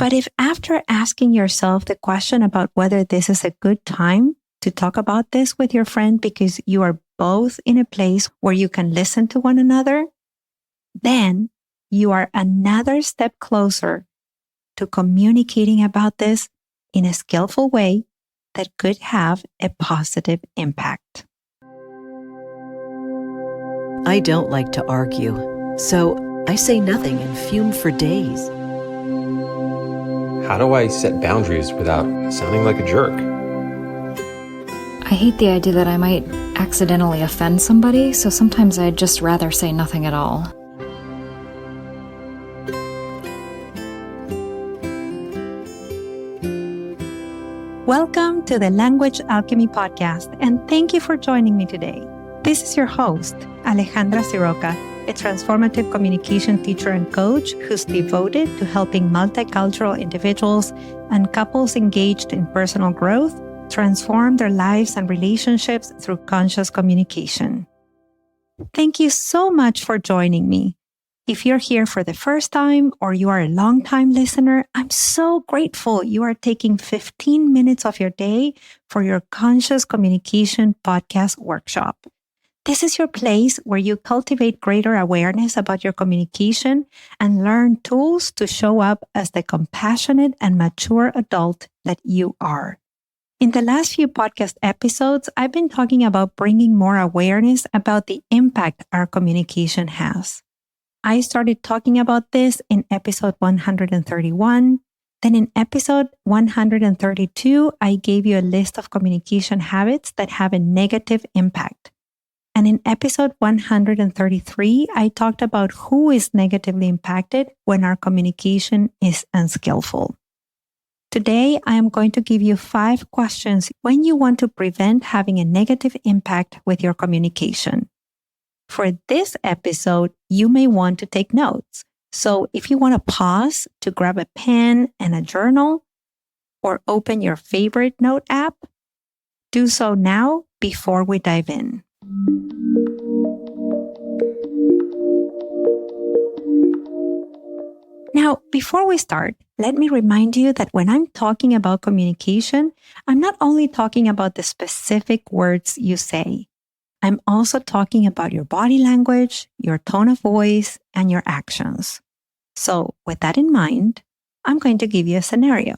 But if after asking yourself the question about whether this is a good time to talk about this with your friend because you are both in a place where you can listen to one another, then you are another step closer to communicating about this in a skillful way that could have a positive impact. I don't like to argue, so I say nothing and fume for days. How do I set boundaries without sounding like a jerk? I hate the idea that I might accidentally offend somebody, so sometimes I'd just rather say nothing at all. Welcome to the Language Alchemy Podcast, and thank you for joining me today. This is your host, Alejandra, a transformative communication teacher and coach who's devoted to helping multicultural individuals and couples engaged in personal growth transform their lives and relationships through conscious communication. Thank you so much for joining me. If you're here for the first time or you are a long-time listener, I'm so grateful you are taking 15 minutes of your day for your Conscious Communication Podcast workshop. This is your place where you cultivate greater awareness about your communication and learn tools to show up as the compassionate and mature adult that you are. In the last few podcast episodes, I've been talking about bringing more awareness about the impact our communication has. I started talking about this in episode 131. Then in episode 132, I gave you a list of communication habits that have a negative impact. And in episode 133, I talked about who is negatively impacted when our communication is unskillful. Today, I am going to give you 5 questions when you want to prevent having a negative impact with your communication. For this episode, you may want to take notes. So if you want to pause to grab a pen and a journal or open your favorite note app, do so now before we dive in. Now, before we start, let me remind you that when I'm talking about communication, I'm not only talking about the specific words you say. I'm also talking about your body language, your tone of voice, and your actions. So, with that in mind, I'm going to give you a scenario.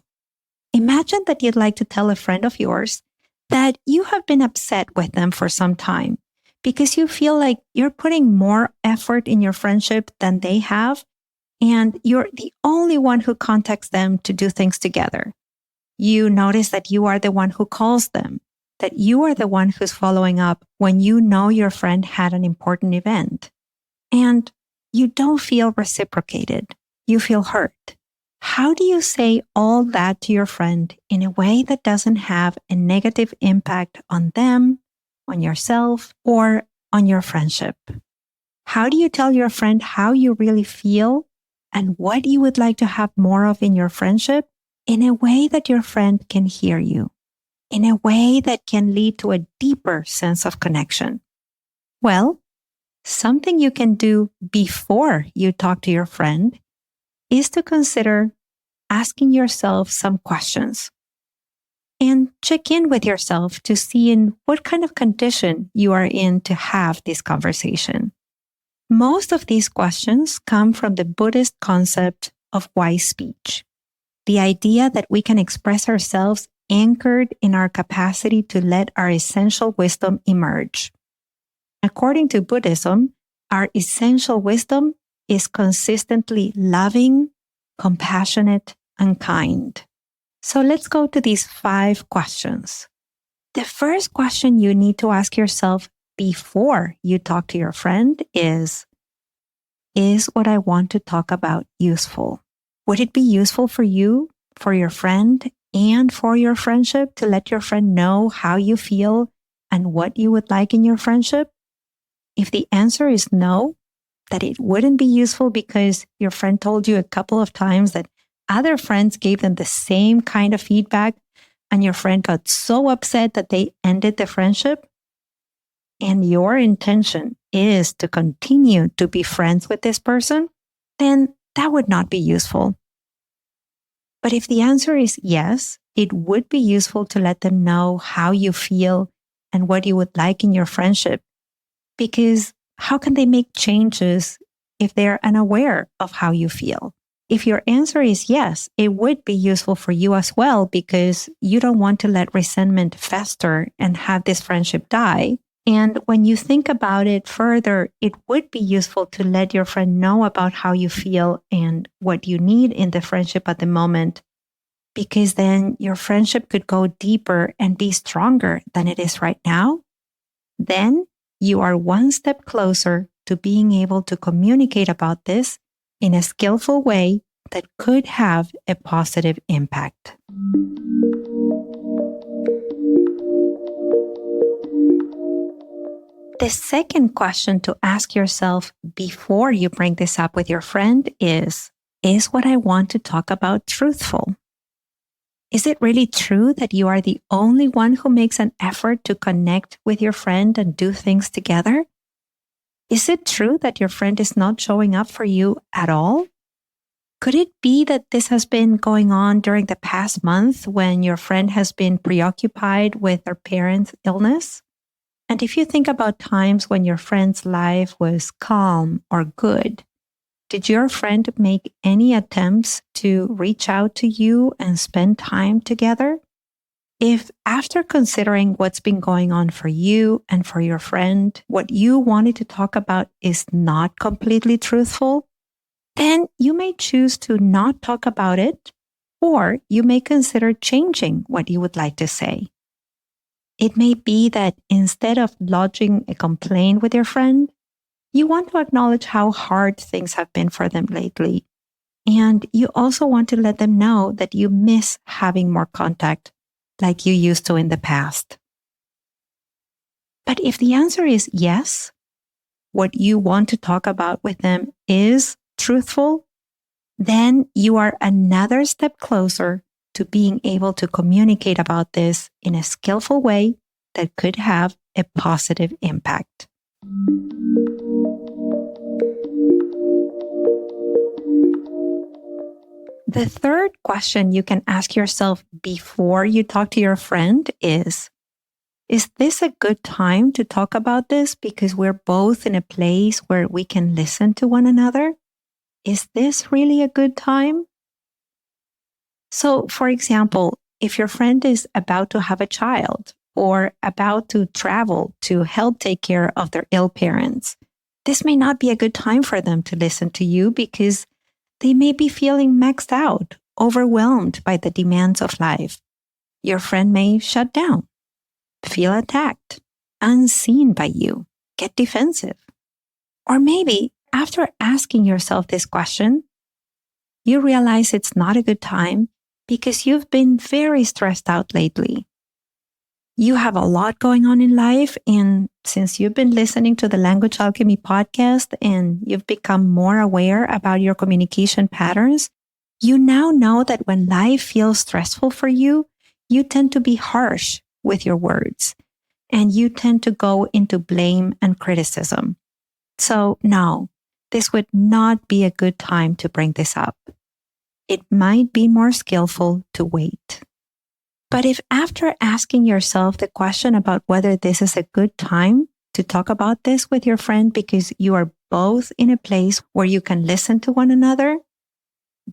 Imagine that you'd like to tell a friend of yours that you have been upset with them for some time because you feel like you're putting more effort in your friendship than they have, and you're the only one who contacts them to do things together. You notice that you are the one who calls them, that you are the one who's following up when you know your friend had an important event. And you don't feel reciprocated. You feel hurt. How do you say all that to your friend in a way that doesn't have a negative impact on them, on yourself, or on your friendship? How do you tell your friend how you really feel and what you would like to have more of in your friendship in a way that your friend can hear you, in a way that can lead to a deeper sense of connection? Well, something you can do before you talk to your friend is to consider asking yourself some questions and check in with yourself to see in what kind of condition you are in to have this conversation. Most of these questions come from the Buddhist concept of wise speech, the idea that we can express ourselves anchored in our capacity to let our essential wisdom emerge. According to Buddhism, our essential wisdom is consistently loving, compassionate, and kind. So let's go to these 5 questions. The first question you need to ask yourself before you talk to your friend is what I want to talk about useful? Would it be useful for you, for your friend, and for your friendship to let your friend know how you feel and what you would like in your friendship? If the answer is no, that it wouldn't be useful because your friend told you a couple of times that other friends gave them the same kind of feedback and your friend got so upset that they ended the friendship, and your intention is to continue to be friends with this person, then that would not be useful. But if the answer is yes, it would be useful to let them know how you feel and what you would like in your friendship. Because how can they make changes if they're unaware of how you feel? If your answer is yes, it would be useful for you as well because you don't want to let resentment fester and have this friendship die. And when you think about it further, it would be useful to let your friend know about how you feel and what you need in the friendship at the moment, because then your friendship could go deeper and be stronger than it is right now. Then you are one step closer to being able to communicate about this in a skillful way that could have a positive impact. The second question to ask yourself before you bring this up with your friend is what I want to talk about truthful? Is it really true that you are the only one who makes an effort to connect with your friend and do things together? Is it true that your friend is not showing up for you at all? Could it be that this has been going on during the past month when your friend has been preoccupied with their parents' illness? And if you think about times when your friend's life was calm or good, did your friend make any attempts to reach out to you and spend time together? If after considering what's been going on for you and for your friend, what you wanted to talk about is not completely truthful, then you may choose to not talk about it, or you may consider changing what you would like to say. It may be that instead of lodging a complaint with your friend, you want to acknowledge how hard things have been for them lately. And you also want to let them know that you miss having more contact like you used to in the past. But if the answer is yes, what you want to talk about with them is truthful, then you are another step closer to being able to communicate about this in a skillful way that could have a positive impact. The third question you can ask yourself before you talk to your friend is this a good time to talk about this because we're both in a place where we can listen to one another? Is this really a good time? So, for example, if your friend is about to have a child or about to travel to help take care of their ill parents, this may not be a good time for them to listen to you because they may be feeling maxed out, overwhelmed by the demands of life. Your friend may shut down, feel attacked, unseen by you, get defensive. Or maybe after asking yourself this question, you realize it's not a good time because you've been very stressed out lately. You have a lot going on in life, and since you've been listening to the Language Alchemy podcast and you've become more aware about your communication patterns, you now know that when life feels stressful for you, you tend to be harsh with your words, and you tend to go into blame and criticism. So no, this would not be a good time to bring this up. It might be more skillful to wait. But if after asking yourself the question about whether this is a good time to talk about this with your friend because you are both in a place where you can listen to one another,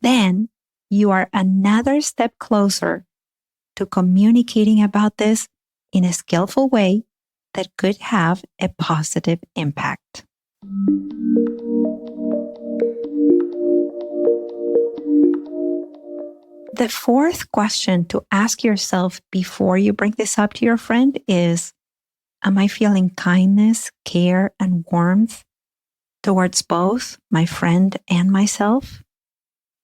then you are another step closer to communicating about this in a skillful way that could have a positive impact. The fourth question to ask yourself before you bring this up to your friend is, am I feeling kindness, care, and warmth towards both my friend and myself?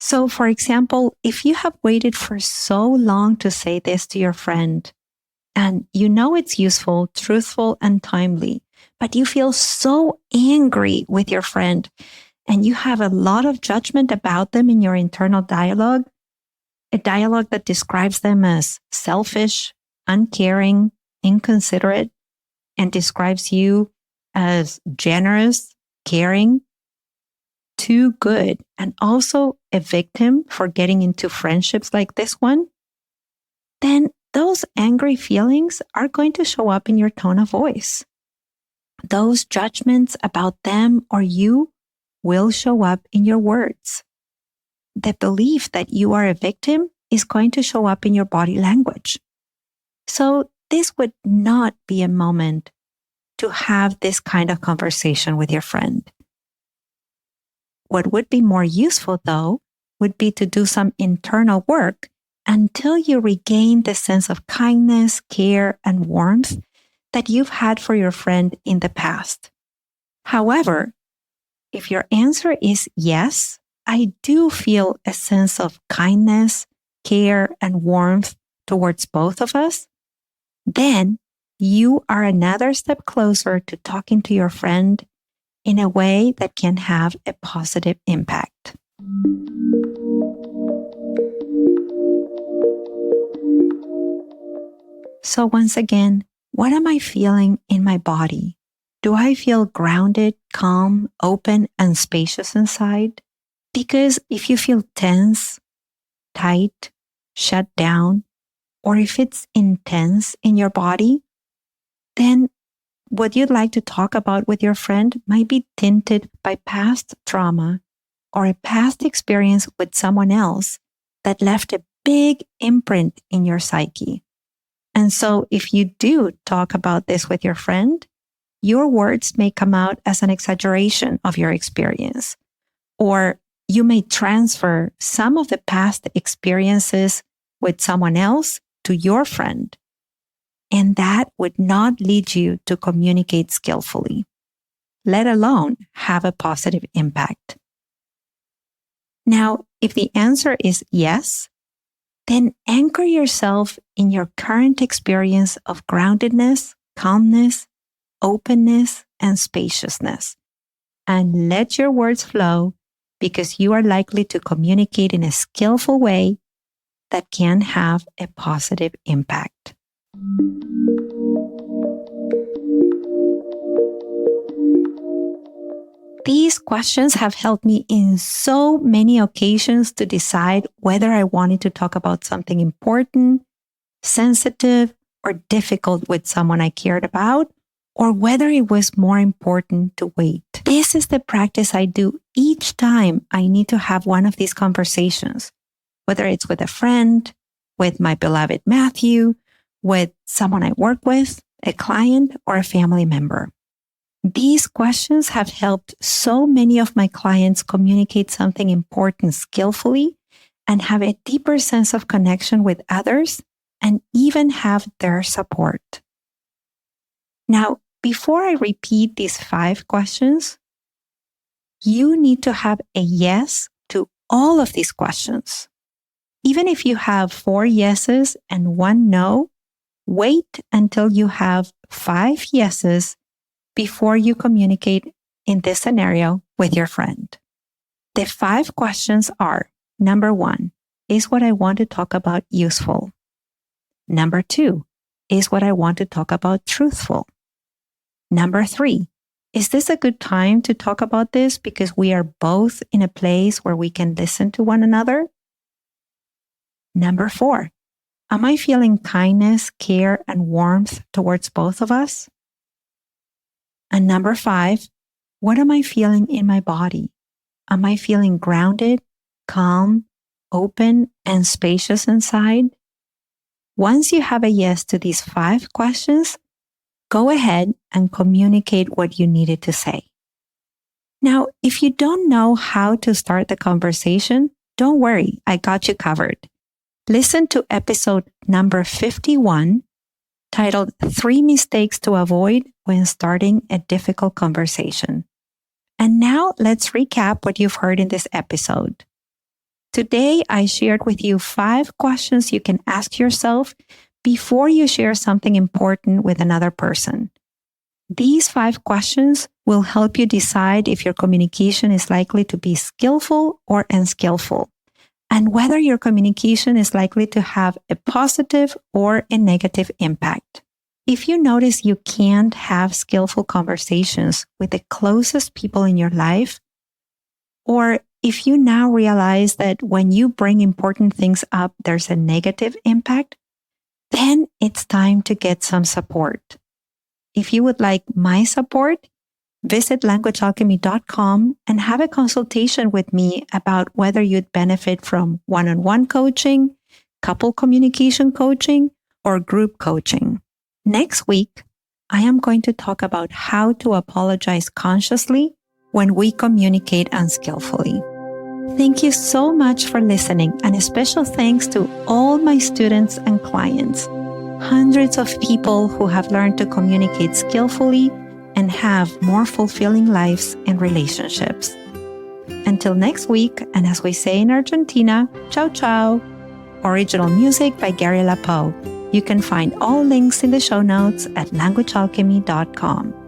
So, for example, if you have waited for so long to say this to your friend, and you know it's useful, truthful, and timely, but you feel so angry with your friend, and you have a lot of judgment about them in your internal dialogue, a dialogue that describes them as selfish, uncaring, inconsiderate, and describes you as generous, caring, too good and also a victim for getting into friendships like this one, then those angry feelings are going to show up in your tone of voice. Those judgments about them or you will show up in your words. The belief that you are a victim is going to show up in your body language. So this would not be a moment to have this kind of conversation with your friend. What would be more useful, though, would be to do some internal work until you regain the sense of kindness, care, and warmth that you've had for your friend in the past. However, if your answer is yes, I do feel a sense of kindness, care, and warmth towards both of us, then you are another step closer to talking to your friend in a way that can have a positive impact. So once again, what am I feeling in my body? Do I feel grounded, calm, open, and spacious inside? Because if you feel tense, tight, shut down, or if it's intense in your body, then what you'd like to talk about with your friend might be tinted by past trauma or a past experience with someone else that left a big imprint in your psyche. And so if you do talk about this with your friend, your words may come out as an exaggeration of your experience, or you may transfer some of the past experiences with someone else to your friend. And that would not lead you to communicate skillfully, let alone have a positive impact. Now, if the answer is yes, then anchor yourself in your current experience of groundedness, calmness, openness, and spaciousness, and let your words flow because you are likely to communicate in a skillful way that can have a positive impact. These questions have helped me in so many occasions to decide whether I wanted to talk about something important, sensitive, or difficult with someone I cared about, or whether it was more important to wait. This is the practice I do each time I need to have one of these conversations, whether it's with a friend, with my beloved Matthew, with someone I work with, a client, or a family member. These questions have helped so many of my clients communicate something important skillfully and have a deeper sense of connection with others and even have their support. Now, before I repeat these 5 questions, you need to have a yes to all of these questions. Even if you have 4 yeses and 1 no, wait until you have 5 yeses before you communicate in this scenario with your friend. The 5 questions are, number 1, is what I want to talk about useful? Number 2, is what I want to talk about truthful? Number 3, is this a good time to talk about this because we are both in a place where we can listen to one another? Number 4, am I feeling kindness, care, and warmth towards both of us? And number 5, what am I feeling in my body? Am I feeling grounded, calm, open, and spacious inside? Once you have a yes to these 5 questions, go ahead and communicate what you needed to say. Now, if you don't know how to start the conversation, don't worry, I got you covered. Listen to episode number 51, titled 3 Mistakes to Avoid When Starting a Difficult Conversation. And now let's recap what you've heard in this episode. Today, I shared with you 5 questions you can ask yourself before you share something important with another person. These 5 questions will help you decide if your communication is likely to be skillful or unskillful, and whether your communication is likely to have a positive or a negative impact. If you notice you can't have skillful conversations with the closest people in your life, Or if you now realize that when you bring important things up, there's a negative impact, then it's time to get some support. If you would like my support, visit languagealchemy.com and have a consultation with me about whether you'd benefit from one-on-one coaching, couple communication coaching, or group coaching. Next week, I am going to talk about how to apologize consciously when we communicate unskillfully. Thank you so much for listening, and a special thanks to all my students and clients, hundreds of people who have learned to communicate skillfully and have more fulfilling lives and relationships. Until next week, and as we say in Argentina, ciao ciao. Original music by Gary Lapo. You can find all links in the show notes at languagealchemy.com.